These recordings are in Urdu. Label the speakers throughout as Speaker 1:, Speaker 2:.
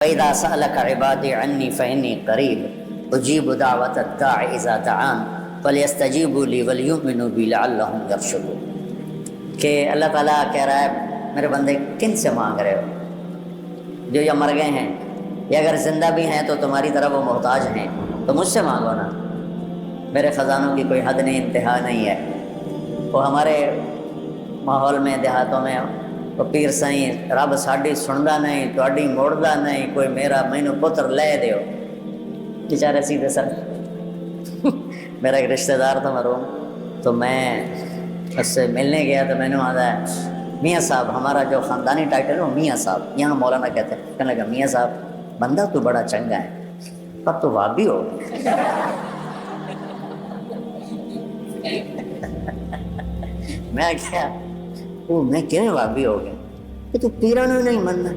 Speaker 1: وَإِذَا سَأَلَكَ عِبَادِي عَنِّي فَإِنِّي قَرِيبٌ أُجِيبُ دَعْوَةَ الدَّاعِ إِذَا دَعَانِ فَلْيَسْتَجِیبُوا لِی وَلْیُؤْمِنُوا بِی لَعَلَّهُمْ یرشدون۔ کہ اللہ تعالیٰ کہہ رہا ہے میرے بندے کن سے مانگ رہے ہو؟ جو یا مر گئے ہیں یا اگر زندہ بھی ہیں تو تمہاری طرح وہ محتاج ہیں تو مجھ سے مانگو نا، میرے خزانوں کی کوئی حد نہیں، انتہا نہیں ہے۔ وہ ہمارے ماحول میں دیہاتوں میں وہ پیر سائیں رب ساڈی سندا نہیں، تہاڈی موڑدا نہیں، کوئی میرا مینوں پتر لے دیو، بیچارے سیدھے سر۔ میرا ایک رشتہ دار تھا مرحوم، تو میں اس سے ملنے گیا تو میں نے آتا ہے میاں صاحب، ہمارا جو خاندانی ٹائٹل ہے وہ میاں صاحب، یہاں مولانا کہتے ہیں۔ کہنے لگا میاں صاحب بندہ تو بڑا چنگا ہے پر تو وابی ہو۔ میں کیا وہ میں کیوں وابی ہو گیا کہ تو پیرانو ہی نہیں مننا؟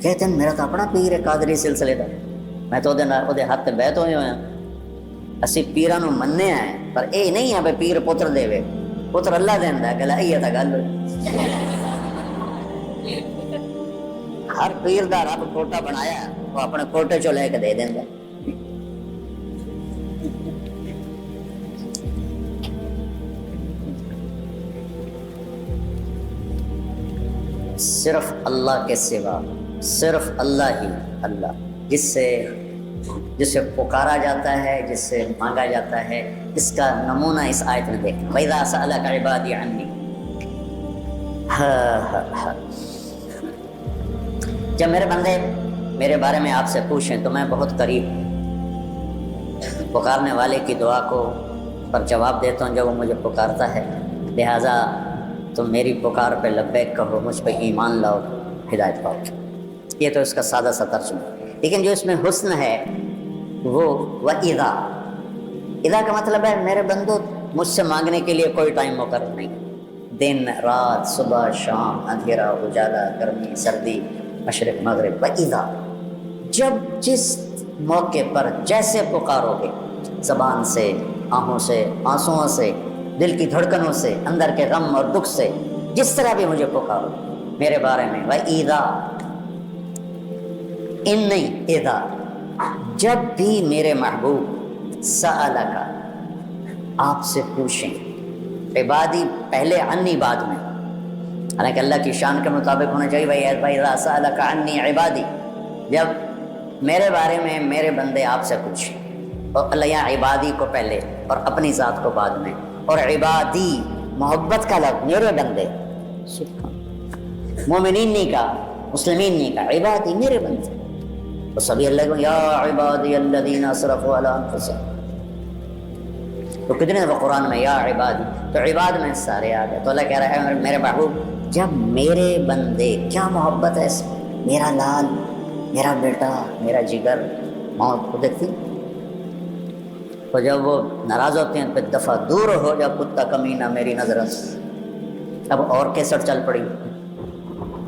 Speaker 1: کہتے ہیں میرا تو اپنا پیر ہے قادری سلسلے کا، میں تو وہ ہاتھ بیعت ہوئے ہوئے ہیں، اسی پیرانو مننے ہیں پر اے نہیں ہے بھائی پیر پتر دے، پتر اللہ دیندا ہے، گلا یہ تا گل ہوئی۔ ہر پیر دا رب کوٹا بنایا، وہ اپنے کوٹے چو لے کے دے دیندا۔ صرف اللہ کے سوا، صرف اللہ ہی اللہ، جس سے پکارا جاتا ہے، جس سے مانگا جاتا ہے۔ اس کا نمونہ اس آیت میں دیکھیں، وَإِذَا سَأَلَكَ عِبَادِي عَنِّي۔ جب میرے بندے میرے بارے میں آپ سے پوچھیں تو میں بہت قریب ہوں، پکارنے والے کی دعا کو پر جواب دیتا ہوں جب وہ مجھے پکارتا ہے، لہٰذا تم میری پکار پہ لبیک کہو، مجھ پہ ایمان لاؤ، ہدایت پاؤ۔ یہ تو اس کا سادہ سا ترجمہ، لیکن جو اس میں حسن ہے وہ وَإِذَا، اذا کا مطلب ہے میرے بندو مجھ سے مانگنے کے لیے کوئی ٹائم مقرر نہیں، دن رات، صبح شام، اندھیرا اجالا، گرمی سردی، مشرق مغرب۔ وَإِذَا، جب جس موقع پر جیسے پکارو گے، زبان سے، آنکھوں سے، آنسوؤں سے، دل کی دھڑکنوں سے، اندر کے غم اور دکھ سے، جس طرح بھی مجھے پکارو میرے بارے میں۔ وَإِذَا، ان نہیں اذا، جب بھی میرے محبوب سألک آپ سے پوچھیں، عبادی پہلے عنی بعد میں، حالانکہ اللہ کی شان کے مطابق ہونا چاہیے۔ وَإِذَا سَأَلَكَ عَنِّي عِبَادِي، جب میرے بارے میں میرے بندے آپ سے پوچھیں، اور اللہ یہاں عبادی کو پہلے اور اپنی ذات کو بعد میں، اور عبادی محبت کا لفظ، میرے بندے، مومنین نہیں کہا، مسلمین نہیں کہا، عبادی میرے بندے۔ تو سبھی اللہ کو یا عبادی الذین اسرفوا علی انفسہم، تو کتنے دفعہ قرآن میں یا عبادی، تو عباد میں سارے آ گئے۔ تو اللہ کہہ رہا ہے میرے محبوب جب میرے بندے، کیا محبت ہے اس میں، میرا لال، میرا بیٹا، میرا جگر، موت کو دیکھتی، تو جب وہ ناراض ہوتے ہیں پھر دفعہ دور ہو جا کتا کمینہ میری نظر سے۔ اب اور کیسٹ چل پڑی،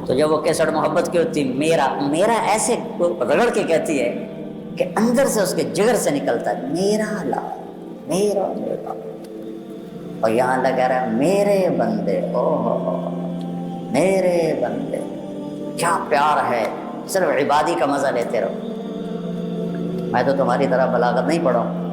Speaker 1: تو جب وہ کیسٹ محبت کی ہوتی، میرا میرا ایسے رگڑ کے کہتی ہے کہ اندر سے اس کے جگر سے نکلتا ہے میرا لال، میرا بیٹا۔ اور یہاں اللہ کہہ رہا ہے میرے بندے، میرے بندے، کیا پیار ہے، صرف عبادی کا مزہ لیتے رہو۔ میں تو تمہاری طرح بلاغت نہیں پڑھا ہوں،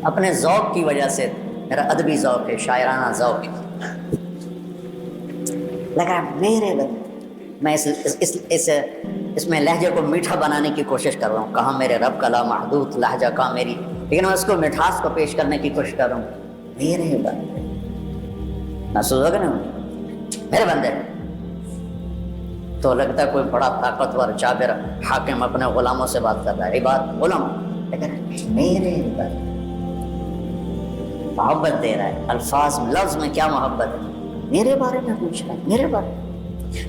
Speaker 1: اپنے ذوق کی وجہ سے، میرا ادبی ذوق ہے، شاعرانہ ذوق ہے، لگا میرے بندے۔ میں اس میں لہجے کو میٹھا بنانے کی کوشش کر رہا ہوں، کہاں میرے رب کا لامحدود لہجہ، کہاں میری، لیکن میں اس کو مٹھاس کو پیش کرنے کی کوشش کر رہا ہوں، میرے بندے۔ محسوس ہوگا نا میرے بندے، تو لگتا ہے کوئی بڑا طاقتور جابر حاکم اپنے غلاموں سے بات کر رہا ہے، عباد غلام، لیکن میرے بندے، محبت دے رہا ہے، الفاظ لفظ میں کیا محبت ہے، میرے بارے میں پوچھ رہا ہے، میرے بارے میں۔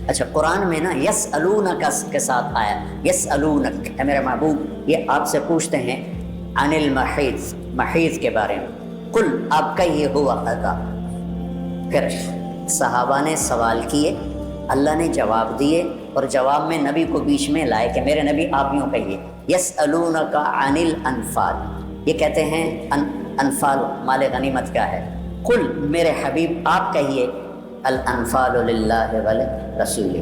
Speaker 1: اچھا قرآن میں نا یسألونک کے ساتھ آیا، یسألونک اے میرے محبوب، یہ آپ سے پوچھتے ہیں عن المحیض، محیض کے بارے میں، قل آپ کہیے ہوا اذا۔ پھر صحابہ نے سوال کیے، اللہ نے جواب دیے، اور جواب میں نبی کو بیچ میں لائے کہ میرے نبی آپ یوں کہیے، یسألونک عن الانفال، یہ کہتے ہیں انفال مال غنیمت کا ہے، قل میرے حبیب آپ کہیے الانفال للہ والرسول۔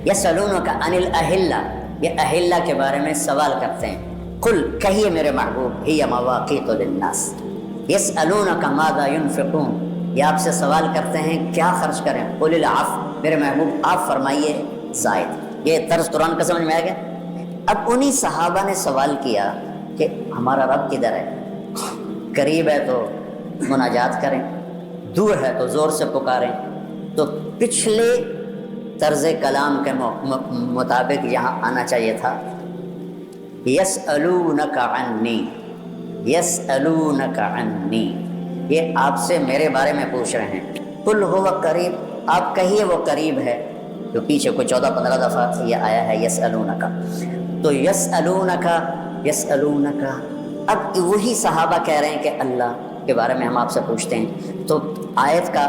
Speaker 1: یسألونک عن الاہلہ، یہ اہلہ کے بارے میں سوال کرتے ہیں۔ قل کہیے میرے محبوب، ہی مواقیت للناس۔ یسألونک ماذا ینفقون، یہ آپ سے سوال کرتے ہیں کیا خرچ کریں۔ قل العفو، میرے محبوب آپ فرمائیے زائد۔ یہ طرز قرآن کا سمجھ میں آ گیا۔ اب انہی صحابہ نے سوال کیا کہ ہمارا رب کدھر ہے؟ قریب ہے تو مناجات کریں، دور ہے تو زور سے پکاریں۔ تو پچھلے طرز کلام کے مطابق یہاں آنا چاہیے تھا یسألونک عنی، یسألونک عنی، یہ آپ سے میرے بارے میں پوچھ رہے ہیں۔ قل هو قریب، آپ کہیے وہ قریب ہے، جو پیچھے کوئی 14-15 دفعہ یہ آیا ہے یسألونک۔ تو یسألونک، یسألونک، اب وہی صحابہ کہہ رہے ہیں کہ اللہ کے بارے میں ہم آپ سے پوچھتے ہیں، تو آیت کا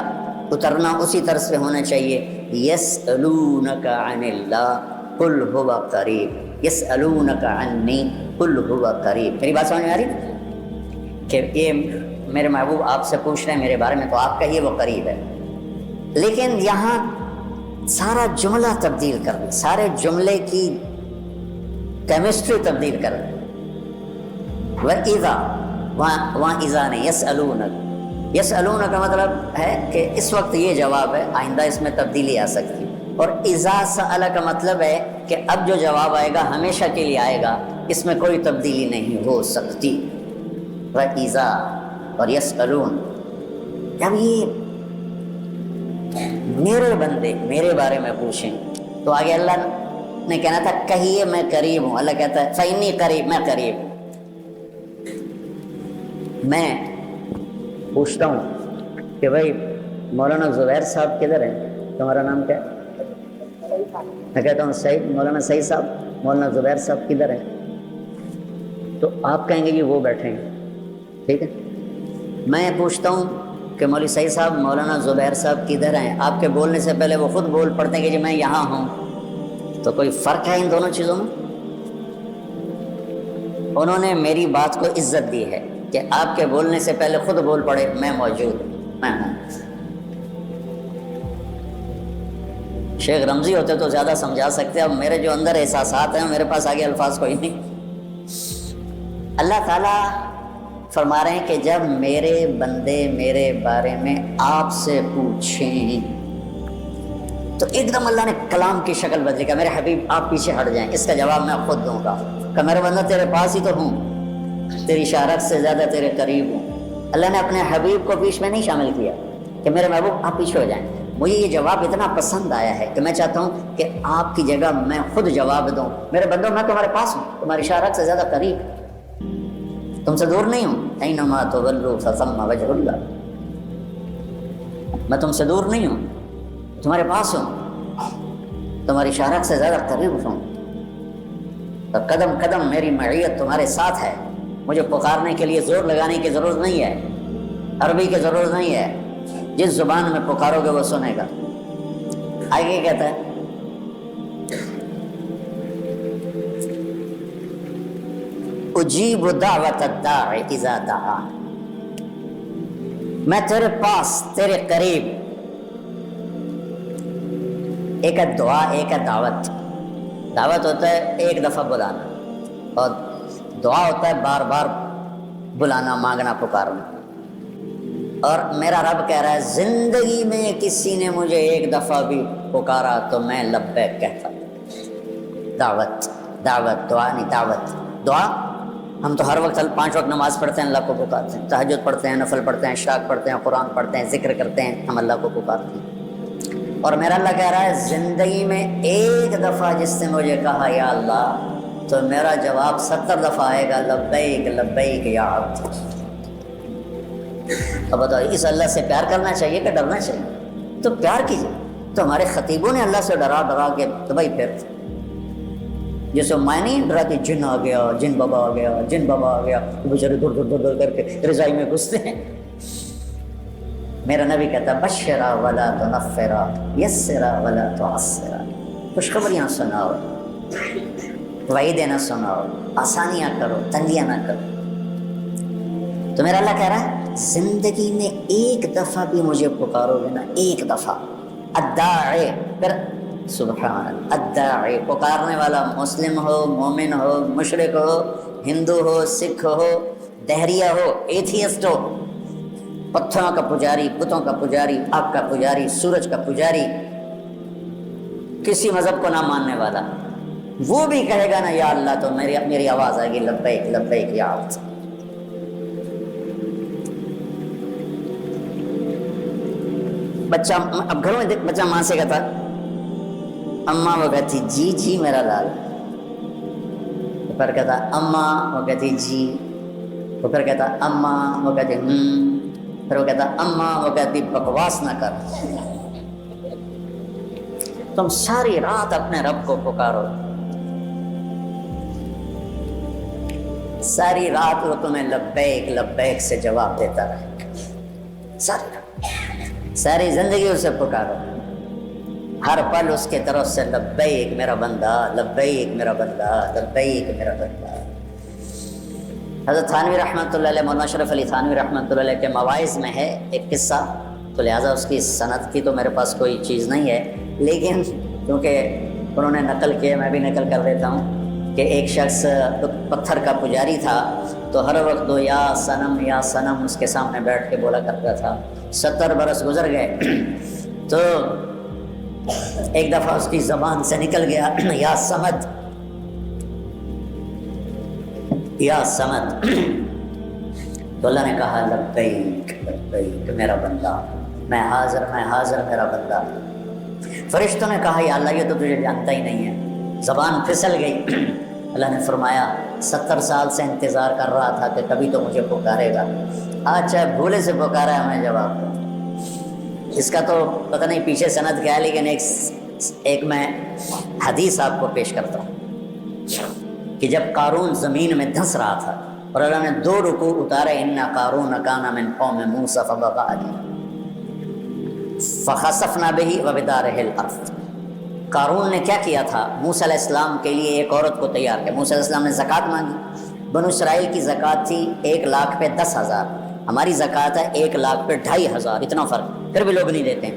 Speaker 1: اترنا اسی طرح سے ہونا چاہیے، یسألونک عن اللہ قل هو قریب، یسألونک عنی قل هو قریب۔ میری بات سمجھ میں آ رہی کہ یہ میرے محبوب آپ سے پوچھ رہے ہیں میرے بارے میں، تو آپ کہیے وہ قریب ہے۔ لیکن یہاں سارا جملہ تبدیل کر دیں، سارے جملے کی کیمسٹری تبدیل کر دیں۔ وَإِذَا، وہاں اذا نہیں، یسألونک، یسألونک کا مطلب ہے کہ اس وقت یہ جواب ہے، آئندہ اس میں تبدیلی آ سکتی ہے۔ اور اذا سأل کا مطلب ہے کہ اب جو جواب آئے گا ہمیشہ کے لیے آئے گا، اس میں کوئی تبدیلی نہیں ہو سکتی۔ وَإِذَا اور یسألون، جب یہ میرے بندے میرے بارے میں پوچھیں تو آگے اللہ نے کہنا تھا کہیے میں قریب ہوں، اللہ کہتا ہے فإنی قریب، میں قریب ہوں۔ میں پوچھتا ہوں کہ بھائی مولانا زبیر صاحب کدھر ہیں؟ تمہارا نام کیا ہے؟ میں کہتا ہوں سعید، مولانا سعید صاحب، مولانا زبیر صاحب کدھر ہیں؟ تو آپ کہیں گے کہ وہ بیٹھے ہیں، ٹھیک ہے۔ میں پوچھتا ہوں کہ مولوی سعید صاحب مولانا زبیر صاحب کدھر ہیں؟ آپ کے بولنے سے پہلے وہ خود بول پڑتے ہیں کہ جی میں یہاں ہوں۔ تو کوئی فرق ہے ان دونوں چیزوں میں؟ انہوں نے میری بات کو عزت دی ہے کہ آپ کے بولنے سے پہلے خود بول پڑے میں موجود ہوں، میں ہوں۔ شیخ رمزی ہوتے تو زیادہ سمجھا سکتے، اب میرے جو اندر احساسات ہیں میرے پاس آگے الفاظ کوئی نہیں۔ اللہ تعالیٰ فرما رہے ہیں کہ جب میرے بندے میرے بارے میں آپ سے پوچھیں تو ایک دم اللہ نے کلام کی شکل بدلی کہ میرے حبیب آپ پیچھے ہٹ جائیں، اس کا جواب میں خود دوں گا کہ میرے بندہ تیرے پاس ہی تو ہوں، تیری شارت سے زیادہ تیرے قریب ہوں۔ اللہ نے اپنے حبیب کو بیچ میں نہیں شامل کیا کہ میرے محبوب آپ پیچھے ہو جائیں۔ مجھے یہ جواب اتنا پسند آیا ہے کہ میں چاہتا ہوں کہ آپ کی جگہ میں خود جواب دوں، میرے بندوں میں تمہارے پاس ہوں، تمہاری شارت سے زیادہ قریب، تم سے دور نہیں ہوں۔ اینما تولوا فثم وجہ اللہ، میں تم سے دور نہیں ہوں، تمہارے پاس ہوں، تمہاری شارت سے زیادہ قریب ہوں، تو قدم قدم میری معیت تمہارے ساتھ ہے۔ مجھے پکارنے کے لیے زور لگانے کی ضرورت نہیں ہے، عربی کی ضرورت نہیں ہے، جس زبان میں پکارو گے وہ سنے گا۔ آگے کہتا ہے اجیب دعوت الداعی اذا دعان، میں تیرے پاس تیرے قریب۔ ایک ہے دعا، ایک ہے دعوت۔ دعوت ہوتا ہے ایک دفعہ بلانا، اور دعا ہوتا ہے بار بار بلانا، مانگنا، پکارنا۔ اور میرا رب کہہ رہا ہے زندگی میں کسی نے مجھے ایک دفعہ بھی پکارا تو میں لبیک کہتا۔ دعوت، دعوت، دعا نہیں، دعوت۔ دعا ہم تو ہر وقت 5 وقت نماز پڑھتے ہیں، اللہ کو پکارتے ہیں، تہجد پڑھتے ہیں، نفل پڑھتے ہیں، اشراق پڑھتے ہیں، قرآن پڑھتے ہیں، ذکر کرتے ہیں، ہم اللہ کو پکارتے ہیں۔ اور میرا اللہ کہہ رہا ہے زندگی میں ایک دفعہ جس نے مجھے کہا یا اللہ، تو میرا جواب 70 دفعہ آئے گا لبیک لبیک یا عبد۔ اب بتاؤ اس اللہ سے پیار کرنا چاہیے کہ ڈرنا چاہیے؟ تو پیار کیجیے۔ تو ہمارے خطیبوں نے اللہ سے ڈرا ڈرا کے تو بھائی پھر جیسے میں نہیں ڈرا کہ جن آ گیا، جن بابا آ گیا، جن بابا آ گیا، بیچارے دور دور دور دور کر کے رضائی میں گھستے ہیں۔ میرا نبی کہتا بشرا ولا تنفرا، یسرا ولا تعسرا، خوشخبریاں سناؤ، وعیدیں نہ سناؤ، آسانیاں کرو، تنگیاں نہ کرو۔ تو میرا اللہ کہہ رہا ہے زندگی میں ایک دفعہ بھی مجھے پکارو گے نا، ایک دفعہ، الداعی، پھر سبحان اللہ، الداعی، پکارنے والا مسلم ہو، مومن ہو، مشرک ہو، ہندو ہو، سکھ ہو، دہریہ ہو، ایتھیسٹ ہو، پتھروں کا پجاری، بتوں کا پجاری، آگ کا پجاری، سورج کا پجاری، کسی مذہب کو نہ ماننے والا، وہ بھی کہے گا نا یا اللہ تو میری آواز آئے گی لبیک لبیک یا اللہ۔ بچہ اب گھروں میں بچہ ماں سے کہتا اماں، وہ کہتی جی جی میرا لال، پھر کہتا اماں، وہ کہتی جی، وہ پھر کہتا اماں، وہ کہتی پھر وہ کہتا اماں، وہ کہتی بکواس نہ کر، تم ساری رات اپنے رب کو پکارو، ساری رات وہ تمہیں لبیک لبیک سے جواب دیتا رہے، ساری رات، ساری زندگی اسے پکارو، ہر پل اس کے طرف سے لبیک میرا بندہ، لبیک میرا بندہ، لبیک میرا بندہ۔ حضرت تھانوی رحمۃ اللہ علیہ، مولانا اشرف علی تھانوی رحمۃ اللہ علیہ کے مواعظ میں ہے ایک قصہ، تو لہٰذا اس کی سند کی تو میرے پاس کوئی چیز نہیں ہے، لیکن کیونکہ انہوں نے نقل کیا میں بھی نقل کر دیتا ہوں کہ ایک شخص پتھر کا پجاری تھا، تو ہر وقت دو یا صنم اس کے سامنے بیٹھ کے بولا کرتا تھا۔ 70 برس گزر گئے تو ایک دفعہ اس کی زبان سے نکل گیا یا سمد، یا سمد، تو اللہ نے کہا لبیک لبیک میرا بندہ، میں حاضر میرا بندہ۔ فرشتوں نے کہا یا اللہ یہ تو تجھے جانتا ہی نہیں ہے، زبان پھسل گئی۔ اللہ نے فرمایا 70 سال سے انتظار کر رہا تھا کہ کبھی تو مجھے پکارے گا، آج چاہے بھولے سے پکارا ہے میں جواب دوں۔ اس کا تو پتہ نہیں پیچھے سند کیا ہے، لیکن ایک میں حدیث آپ کو پیش کرتا ہوں کہ جب قارون زمین میں دھنس رہا تھا اور اللہ نے 2 رکوع اتارے، ان قارون کان من قوم موسیٰ فبغى علیہم فخسفنا به وبدارہ الارض۔ قارون نے کیا کیا تھا؟ موسیٰ علیہ السلام کے لیے ایک عورت کو تیار کیا۔ موسیٰ علیہ السلام نے زکوٰۃ مانگی، بنو اسرائیل کی زکوٰۃ تھی 1 لاکھ پہ 10,000، ہماری زکوٰۃ ہے 1 لاکھ پہ 2,500، اتنا فرق، پھر بھی لوگ نہیں دیتے ہیں،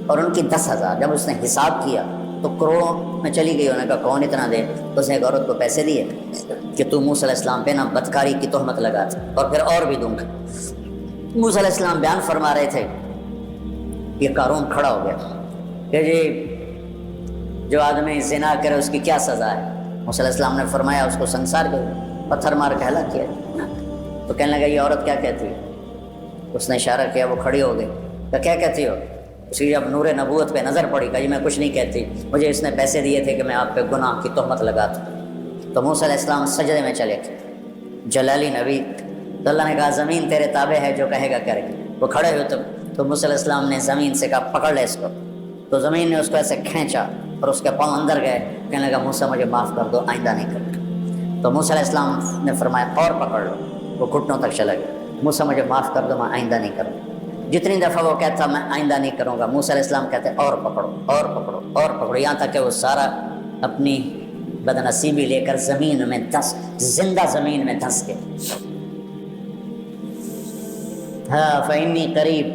Speaker 1: اور ان کی 10,000۔ جب اس نے حساب کیا تو کروڑوں میں چلی گئی، انہوں نے کہا کون اتنا دے؟ اس نے ایک عورت کو پیسے دیے کہ تو موسیٰ علیہ السلام پہ نا بدکاری کی تہمت لگا تھی، اور پھر اور بھی دوں گا۔ موسیٰ علیہ السلام بیان فرما رہے تھے، یہ قارون کھڑا ہو گیا کہ جی جو آدمی زنا کرے اس کی کیا سزا ہے؟ موسیٰ علیہ السلام نے فرمایا اس کو سنسار کرو، پتھر مار کے ہلاک کیا۔ تو کہنے لگا یہ عورت کیا کہتی ہے؟ اس نے اشارہ کیا، وہ کھڑی ہو گئی، کہ کیا کہتی ہو؟ اس کی جب نور نبوت پہ نظر پڑی، کہا جی میں کچھ نہیں کہتی، مجھے اس نے پیسے دیے تھے کہ میں آپ پہ گناہ کی تہمت لگاتا۔ تو موسیٰ علیہ السلام سجدے میں چلے گئے، جلالی نبی، تو اللہ نے کہا زمین تیرے تابع ہے، جو کہے گا کرے گا۔ وہ کھڑے ہوئے تو موسیٰ علیہ السلام نے زمین سے کہا پکڑ لے اس کو، تو زمین نے اس کو ایسے کھینچا اور اس کے پاؤں اندر گئے، کہنے لگا موسیٰ مجھے معاف کر دو، آئندہ نہیں کروں۔ تو موسیٰ علیہ السلام نے فرمایا اور پکڑ لو، وہ گھٹنوں تک چلا گیا، موسیٰ مجھے معاف کر دو، میں آئندہ نہیں کروں۔ جتنی دفعہ وہ کہتا میں آئندہ نہیں کروں گا، موسیٰ علیہ السلام کہتے اور پکڑو اور پکڑو اور پکڑو، یہاں تک کہ وہ سارا اپنی بدنصیبی لے کر زمین میں زندہ زمین میں دھنس گئے۔ ہاں فإنی قریب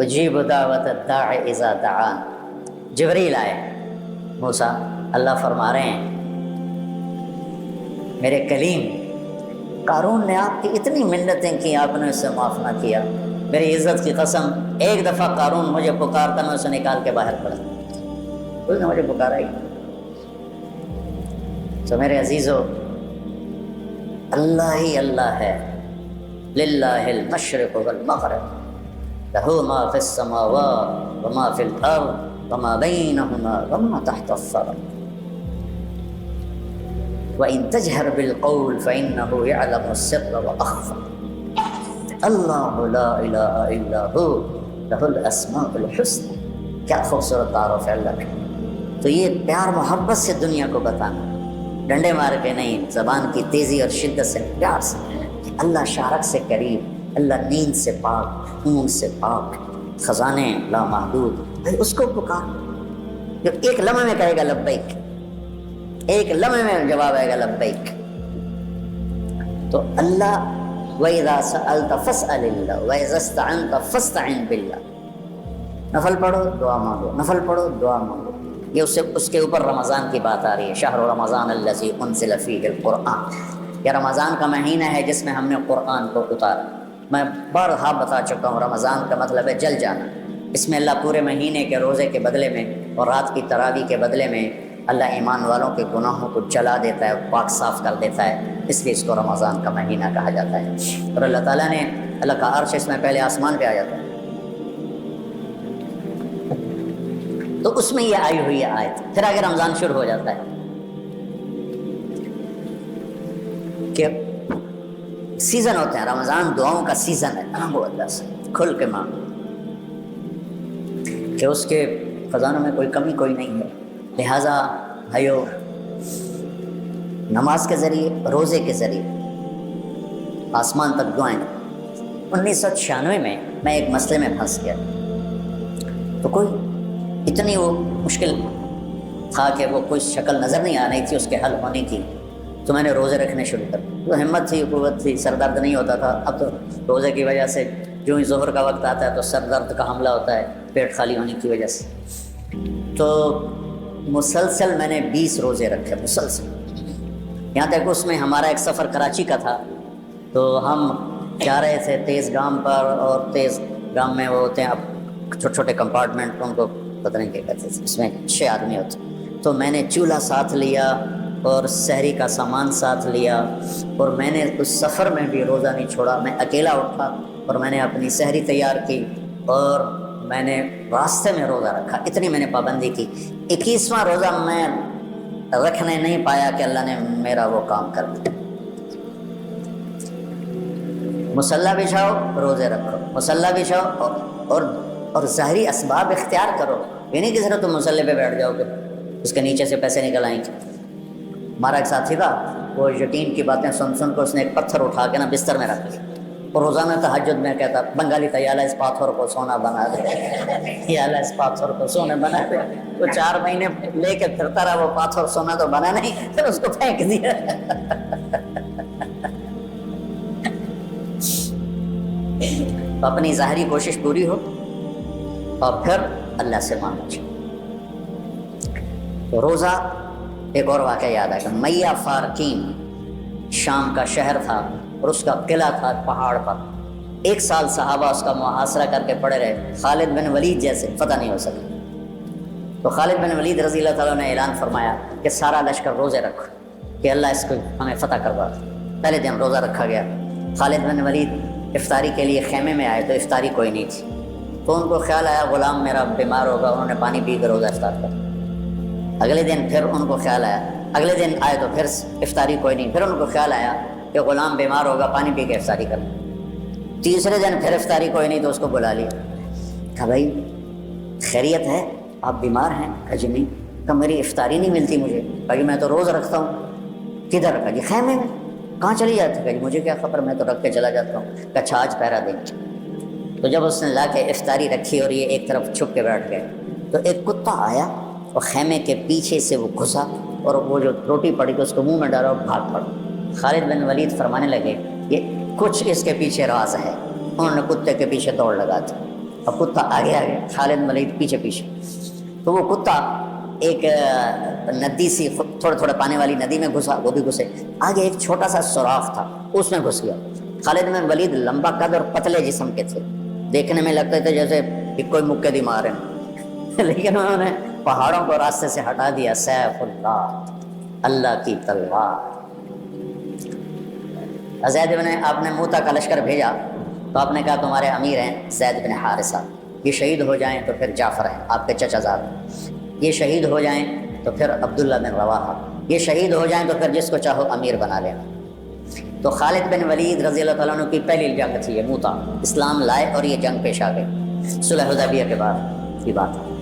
Speaker 1: اجیب دعوت الداع اذا دعان۔ جبریل آئے، موسیٰ اللہ فرما رہے ہیں میرے کلیم، قارون نے آپ کی اتنی منتیں کی، آپ نے اسے معاف نہ کیا، میری عزت کی قسم ایک دفعہ قارون مجھے پکارتا میں اسے نکال کے باہر پڑا، اس نے مجھے پکارا ہی۔ تو میرے عزیزو، اللہ ہی اللہ ہے، للہ المشرق والمغرب، لہ ما فی السماوات وما فی الارض وما بینہما وما تحت الثرى، وَإِن تَجْهَرْ بِالْقَوْلِ فَإِنَّهُ يَعْلَمُ السِّرَّ وَأَخْفَى، اللہ لا الہ الا ہو لہ الاسماء الحسنى۔ کیا خوبصورت تعارف ہے اللہ کا۔ تو یہ پیار محبت سے دنیا کو بتانا، ڈنڈے مار کے نہیں، زبان کی تیزی اور شدت سے، پیار سے، کہ اللہ شارک سے قریب، اللہ نیند سے پاک، اونگ سے پاک، خزانے لامحدود، بھائی اس کو پکار، جو ایک لمحے میں کہے گا لبیک، ایک لمحے میں جواب آئے گا لبیک۔ تو اللہ وَإِذَا سَأَلْتَ فَاسْأَلِ اللَّهَ وَإِذَا اسْتَعَنْتَ فَاسْتَعِنْ بِاللَّهِ. نفل پڑھو دعا مانگو، نفل پڑھو دعا مانگو. یہ اس کے اوپر رمضان کی بات آ رہی ہے. شہر رمضان الذی انزل فیہ القرآن. یہ رمضان کا مہینہ ہے جس میں ہم نے قرآن کو اتارا. میں بارہا بتا چکا ہوں رمضان کا مطلب ہے جل جانا. اس میں اللہ پورے مہینے کے روزے کے بدلے میں اور رات کی تراویح کے بدلے میں اللہ ایمان والوں کے گناہوں کو جلا دیتا ہے، پاک صاف کر دیتا ہے. اس لیے اس کو رمضان کا مہینہ کہا جاتا ہے. اور اللہ تعالیٰ نے اللہ کا عرش اس میں پہلے آسمان پہ آ جاتا ہے. تو اس میں یہ آئی ہوئی آیت. پھر آگے رمضان شروع ہو جاتا ہے کہ سیزن ہوتے ہیں. رمضان دعاؤں کا سیزن ہے. مانگو اللہ سے کھل کے مانگو کہ اس کے خزانوں میں کوئی کمی کوئی نہیں ہے. لہٰذا بھائیو، نماز کے ذریعے، روزے کے ذریعے آسمان تک دعائیں. 1996 میں ایک مسئلے میں پھنس گیا. تو کوئی اتنی وہ مشکل تھا کہ وہ کوئی شکل نظر نہیں آ رہی تھی اس کے حل ہونے کی. تو میں نے روزے رکھنے شروع کر. تو ہمت تھی، قوت تھی، سر درد نہیں ہوتا تھا. اب تو روزے کی وجہ سے جو ہی ظہر کا وقت آتا ہے تو سر درد کا حملہ ہوتا ہے پیٹ خالی ہونے کی وجہ سے. تو مسلسل میں نے 20 روزے رکھے مسلسل. یہاں تک اس میں ہمارا ایک سفر کراچی کا تھا. تو ہم جا رہے تھے تیز گام پر، اور تیز گام میں وہ ہوتے ہیں اب چھوٹے چھوٹے کمپارٹمنٹ، ان کو پتہ نہیں کیا کہتے تھے، اس میں 6 آدمی ہوتے. تو میں نے چولہا ساتھ لیا اور سحری کا سامان ساتھ لیا، اور میں نے اس سفر میں بھی روزہ نہیں چھوڑا. میں اکیلا اٹھا اور میں نے اپنی سحری تیار کی اور میں نے راستے میں روزہ رکھا. اتنی میں نے پابندی کی. 21واں روزہ میں رکھنے نہیں پایا کہ اللہ نے میرا وہ کام کر دیا. مصلی بچھاؤ، روزے رکھو، مصلی بچھاؤ اور ظاہری اسباب اختیار کرو. یہ نہیں کہ صرف تم مصلی پہ بیٹھ جاؤ گے اس کے نیچے سے پیسے نکل آئیں گے. ہمارا ایک ساتھی تھا، وہ یقین کی باتیں سن سن کو اس نے ایک پتھر اٹھا کے نا بستر میں رکھ لیا، اور روزانہ تہجد میں کہتا بنگالی تھا، یا اللہ اس پاتھر کو سونا بنا دے، یا اللہ اس پاتھر کو سونا بنا دے. وہ 4 مہینے لے کے پھرتا رہا. وہ پاتھر سونا تو بنا نہیں، پھر اس کو پھینک دیا. اپنی ظاہری کوشش پوری ہو اور پھر اللہ سے مانگو. روزہ. ایک اور واقعہ یاد آئے گا. میہ فارکین شام کا شہر تھا اور اس کا قلعہ تھا پہاڑ پر. 1 سال صحابہ اس کا محاصرہ کر کے پڑے رہے. خالد بن ولید جیسے فتح نہیں ہو سکے. تو خالد بن ولید رضی اللہ تعالیٰ نے اعلان فرمایا کہ سارا لشکر روزے رکھو کہ اللہ اس کو ہمیں فتح کروا. پہلے دن روزہ رکھا گیا. خالد بن ولید افطاری کے لیے خیمے میں آئے تو افطاری کوئی نہیں تھی. تو ان کو خیال آیا غلام میرا بیمار ہوگا. انہوں نے پانی پی کر روزہ افطار کر. اگلے دن پھر ان کو خیال آیا. اگلے دن آئے تو پھر افطاری کوئی نہیں. پھر ان کو خیال آیا کہ غلام بیمار ہوگا، پانی پی کے افطاری کر. تیسرے دن پھر افطاری کوئی نہیں تو اس کو بلا لیا. کہا بھائی خیریت ہے، آپ بیمار ہیں؟ کہا جی نہیں. کہا میری افطاری نہیں ملتی مجھے. کہا جی میں تو روز رکھتا ہوں. کدھر؟ کہا جی خیمے میں. کہاں چلی جاتی؟ کہا جی مجھے کیا خبر، میں تو رکھ کے چلا جاتا ہوں. کہا اچھا آج پہرا دیں. تو جب اس نے لا کے افطاری رکھی اور یہ ایک طرف چھپ کے بیٹھ گئے تو ایک کتا آیا اور خیمے کے پیچھے سے وہ گھسا اور وہ جو روٹی پڑی تو اس کو منہ میں ڈالا اور بھاگ پڑا. خالد بن ولید فرمانے لگے یہ کچھ اس کے پیچھے راز ہے. انہوں نے کتے کے پیچھے دوڑ لگا دی اور کتا آگے آگے، خالد بن ولید پیچھے پیچھے. تو وہ کتا ایک ندی سی تھوڑے تھوڑے پانی والی ندی میں گھسا، وہ بھی گھسے. آگے ایک چھوٹا سا سوراخ تھا اس میں گھس گیا. خالد بن ولید لمبا قد اور پتلے جسم کے تھے. دیکھنے میں لگتے تھے جیسے کوئی مکے دی مار ہیں، لیکن انہوں نے پہاڑوں کو راستے سے ہٹا دیا. سیف اللہ، اللہ کی تلوار. زید بن، آپ نے موتا کا لشکر بھیجا تو آپ نے کہا تمہارے امیر ہیں زید بن حارثہ، یہ شہید ہو جائیں تو پھر جعفر ہیں آپ کے چچا زاد، یہ شہید ہو جائیں تو پھر عبداللہ بن رواحہ، یہ شہید ہو جائیں تو پھر جس کو چاہو امیر بنا لینا. تو خالد بن ولید رضی اللہ تعالیٰ عنہ کی پہلی جنگ تھی یہ موتا. اسلام لائے اور یہ جنگ پیش آ گئی صلح حدیبیہ کے بعد کی بات ہے.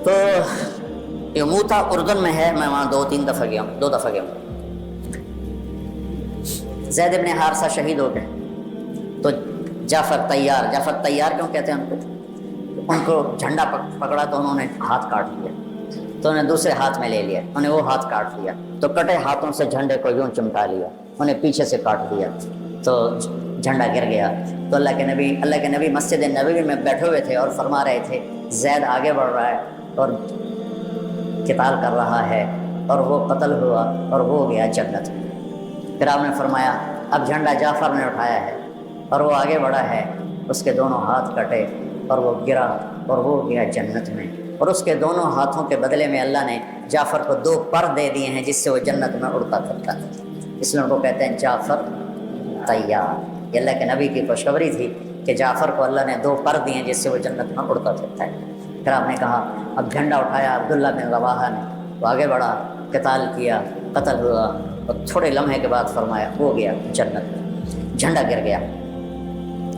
Speaker 1: تو یہ موتا اردن میں ہے. میں وہاں 2 دفعہ گیا ہوں. زید بن حارثہ شہید ہو گئے تو جعفر تیار کیوں کہتے ہیں ان کو جھنڈا پکڑا تو انہوں نے ہاتھ کاٹ لیا. تو انہیں دوسرے ہاتھ میں لے لیا، انہیں وہ ہاتھ کاٹ لیا. تو کٹے ہاتھوں سے جھنڈے کو یوں چمٹا لیا، انہیں پیچھے سے کاٹ دیا. تو جھنڈا گر گیا. تو اللہ کے نبی مسجد نبوی میں بیٹھے ہوئے تھے اور فرما رہے تھے زید آگے بڑھ رہا ہے اور قتال کر رہا ہے اور وہ قتل ہوا اور وہ گیا جنت میں. پھر آپ نے فرمایا اب جھنڈا جعفر نے اٹھایا ہے اور وہ آگے بڑھا ہے, اس کے دونوں ہاتھ کٹے اور وہ گرا اور وہ گیا جنت میں, اور اس کے دونوں ہاتھوں کے بدلے میں اللہ نے جعفر کو 2 پر دے دیے ہیں جس سے وہ جنت میں اڑتا پھرتا ہے. اس لیے ان کو کہتے ہیں جعفر طیار. یہ اللہ کے نبی کی خوشخبری تھی کہ جعفر کو اللہ نے 2 پر دیے جس سے وہ جنت میں اڑتا پھرتا ہے. پھر آپ نے کہا اب جھنڈا اٹھایا عبداللہ بن رواحہ نے, وہ آگے بڑھا, قتال کیا, قتل ہوا اور تھوڑے لمحے کے بعد فرمایا وہ گیا جنت میں. جھنڈا گر گیا,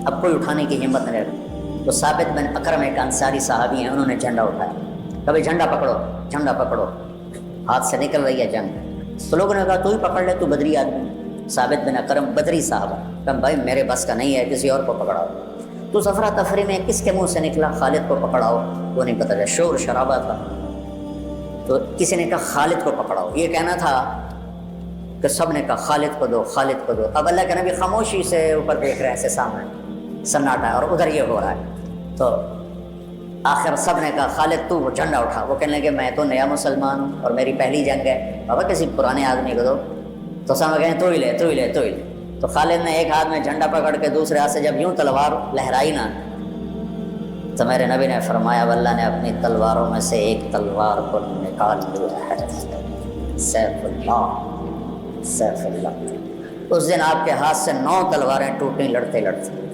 Speaker 1: اب کوئی اٹھانے کی ہمت نہیں رہی. تو ثابت بن اکرم ایک انصاری صحابی ہیں, انہوں نے جھنڈا اٹھایا. کبھی جھنڈا پکڑو, جھنڈا پکڑو, ہاتھ سے نکل رہی ہے جنگ. تو لوگوں نے کہا تو ہی پکڑ لے, تو بدری آدمی. ثابت بن اکرم بدری صاحب, کہا بھائی میرے بس کا نہیں ہے, کسی اور کو پکڑاؤ. تو سفرہ تفری میں کس کے منہ سے نکلا خالد کو پکڑاؤ, وہ نہیں پتہ چلا, شور شرابہ تھا. تو کسی نے کہا خالد کو پکڑاؤ. یہ کہنا تھا کہ سب نے کہا خالد کو دو, خالد کو دو. اب اللہ کے نبی خاموشی سے اوپر دیکھ رہے ہیں ایسے سامنے سناٹا, اور ادھر یہ ہو رہا ہے. تو آخر سب نے کہا خالد تو وہ جھنڈا اٹھا. وہ کہنے لگے میں تو نیا مسلمان ہوں اور میری پہلی جنگ ہے, بابا کسی پرانے آدمی کو دو. تو سب کہیں تو ہی لے, تو ہی لے, تو ہی لے. تو خالد نے ایک ہاتھ میں جھنڈا پکڑ کے دوسرے ہاتھ سے جب یوں تلوار لہرائی نا, تو میرے نبی نے فرمایا اللہ نے اپنی تلواروں میں سے ایک تلوار کو نکال لیا ہے, سیف اللہ, سیف اللہ. اس دن آپ کے ہاتھ سے 9 تلواریں ٹوٹیں لڑتے لڑتے.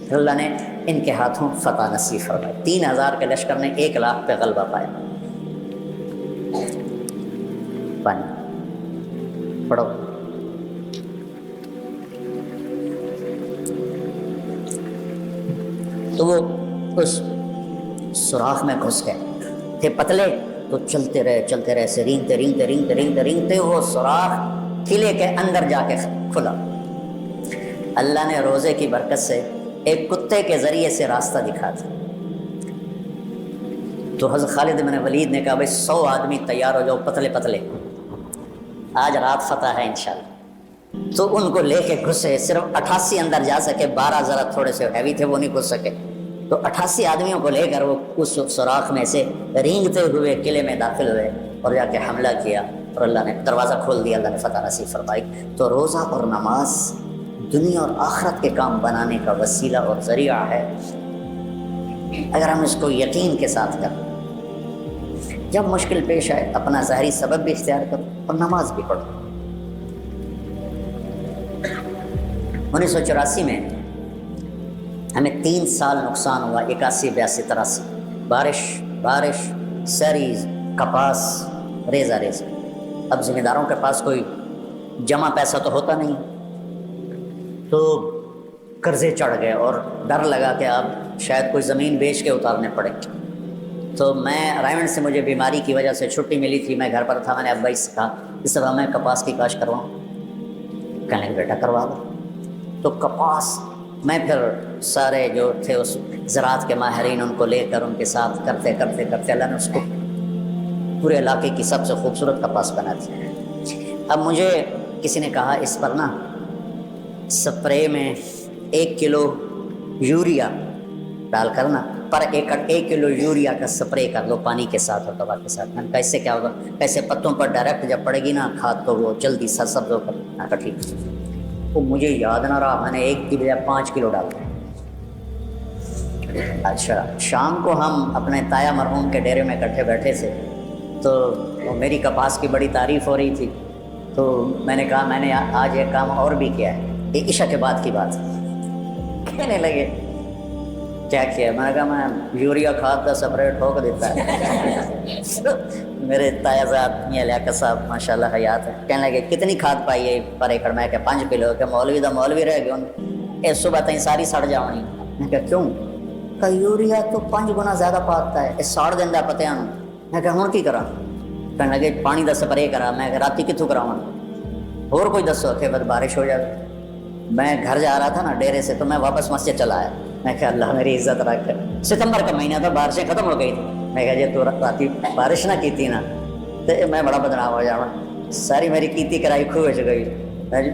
Speaker 1: پھر اللہ نے ان کے ہاتھوں فتح نصیب فرمائی. 3000 کے لشکر نے 1 لاکھ پہ غلبہ پایا. پانی پڑھو. تو وہ اس سوراخ میں گھس گئے تھے, پتلے تو چلتے رہے سے رینگتے وہ سوراخ قلعے کے اندر جا کے کھلا. اللہ نے روزے کی برکت سے ایک کتے کے ذریعے سے راستہ دکھا تھا. تو حضرت خالد بن ولید نے کہا بھائی 100 آدمی تیار ہو جاؤ, پتلے پتلے, آج رات فتح ہے انشاءاللہ. تو ان کو لے کے گھسے. صرف 88 اندر جا سکے, 12 ذرا تھوڑے سے ہیوی تھے, وہ نہیں گھس سکے. تو 88 آدمیوں کو لے کر وہ اس سوراخ میں سے رینگتے ہوئے قلعے میں داخل ہوئے اور جا کے حملہ کیا, اور اللہ نے دروازہ کھول دیا, اللہ نے فتح نصیب فرمائی. تو روزہ اور نماز دنیا اور آخرت کے کام بنانے کا وسیلہ اور ذریعہ ہے, اگر ہم اس کو یقین کے ساتھ کریں. جب مشکل پیش آئے اپنا ظاہری سبب بھی اختیار کرو اور نماز بھی پڑھو. 1984 میں ہمیں 3 سال نقصان ہوا, 81, 82, 83. بارش, سیریز, کپاس, ریزہ. اب ذمہ داروں کے پاس کوئی جمع پیسہ تو ہوتا نہیں, تو قرضے چڑھ گئے اور ڈر لگا کہ اب شاید کوئی زمین بیچ کے اتارنے پڑے. تو میں رائمنڈ سے مجھے بیماری کی وجہ سے چھٹی ملی تھی, میں گھر پر تھا. میں نے ابا سے کہا اس دفعہ میں کپاس کی کاشت کرواؤں. کہنے لگے بیٹا کروا دو. تو کپاس میں پھر سارے جو تھے اس زراعت کے ماہرین ان کو لے کر ان کے ساتھ کرتے اللہ نے اس کو پورے علاقے کی سب سے خوبصورت کپاس بنا دی. اب مجھے کسی نے کہا اس پر نا سپرے میں 1 کلو یوریا ڈال کر نا پر ایکڑ 1 کلو یوریا کا سپرے کر لو پانی کے ساتھ اور دوا کے ساتھ. میں نے کہا اس سے کیا ہوگا؟ ایسے پتوں پر ڈائریکٹ جب پڑے گی نا کھاد تو وہ جلدی سبز ہو کر. میں کہا ٹھیک. وہ مجھے یاد نہ رہا, میں نے 1 کی بجائے 5 کلو ڈال دیا. اچھا شام کو ہم اپنے تایا مرحوم کے ڈیرے میں اکٹھے بیٹھے تھے, تو میری کپاس کی بڑی تعریف ہو رہی تھی. تو میں نے کہا میں نے آج ایک کام اور بھی کیا ہے, ایک عشاء کے بعد کی بات. کہنے لگے کیا کیا؟ میں نے کہا میں یوریا کھاد کا سپرے ٹھوک دیتا ہے. میرے تایا زاد میاں لیاقت صاحب ماشاء اللہ حیات ہے, کہنے لگے کتنی کھاد پائی ہے پر ایکڑ؟ میں کہ 5 کلو. کہ مولوی دا مولوی رہ گیا اے صبح تین ساری سڑ جاؤنی. میں کہا کیوں؟ کہ یوریا تو 5 گنا زیادہ پاتا ہے, اے ساڑ دینا پتے ہیں. میں کہا ہوں کی کرا؟ کہنے لگے پانی دا سپرے کرا. میں کہ راتی کتوں کراواں؟ اور کوئی دسو؟ کہ بس بارش ہو جائے. میں گھر جا رہا تھا نا ڈیرے سے, تو میں واپس مسجد چلا آیا. میں کہ اللہ میری عزت رکھ. ستمبر کا مہینہ تھا, بارشیں ختم ہو گئی تھی. میں کہا جی تو راتی بارش نہ کی تھی نا تو میں بڑا بدنام ہو جاؤں. ساری میری کیتی کرائی کھو ہو گئی.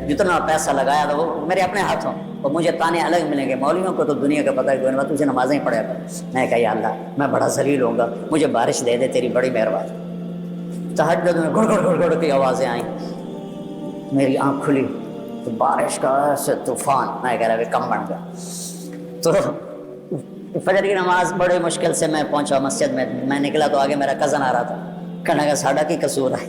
Speaker 1: جتنا پیسہ لگایا تھا وہ میرے اپنے ہاتھوں، اور مجھے تانے الگ ملیں گے، مولویوں کو تو دنیا کا پتہ ہے، تجھے نمازیں ہی پڑھا کر۔ میں کہا یا اللہ میں بڑا ذلیل ہوں گا، مجھے بارش دے دے، تیری بڑی مہربانی۔ تہجد میں گڑ گڑ گڑ گڑ کی آوازیں آئیں، میری آنکھ کھلی تو بارش کا ایسے طوفان، میں کہہ رہا کم بن گیا۔ تو فجر کی نماز بڑے مشکل سے میں پہنچا مسجد میں نکلا تو آگے میرا کزن آ رہا تھا، کہنے کا ساڈا کی قصور ہے؟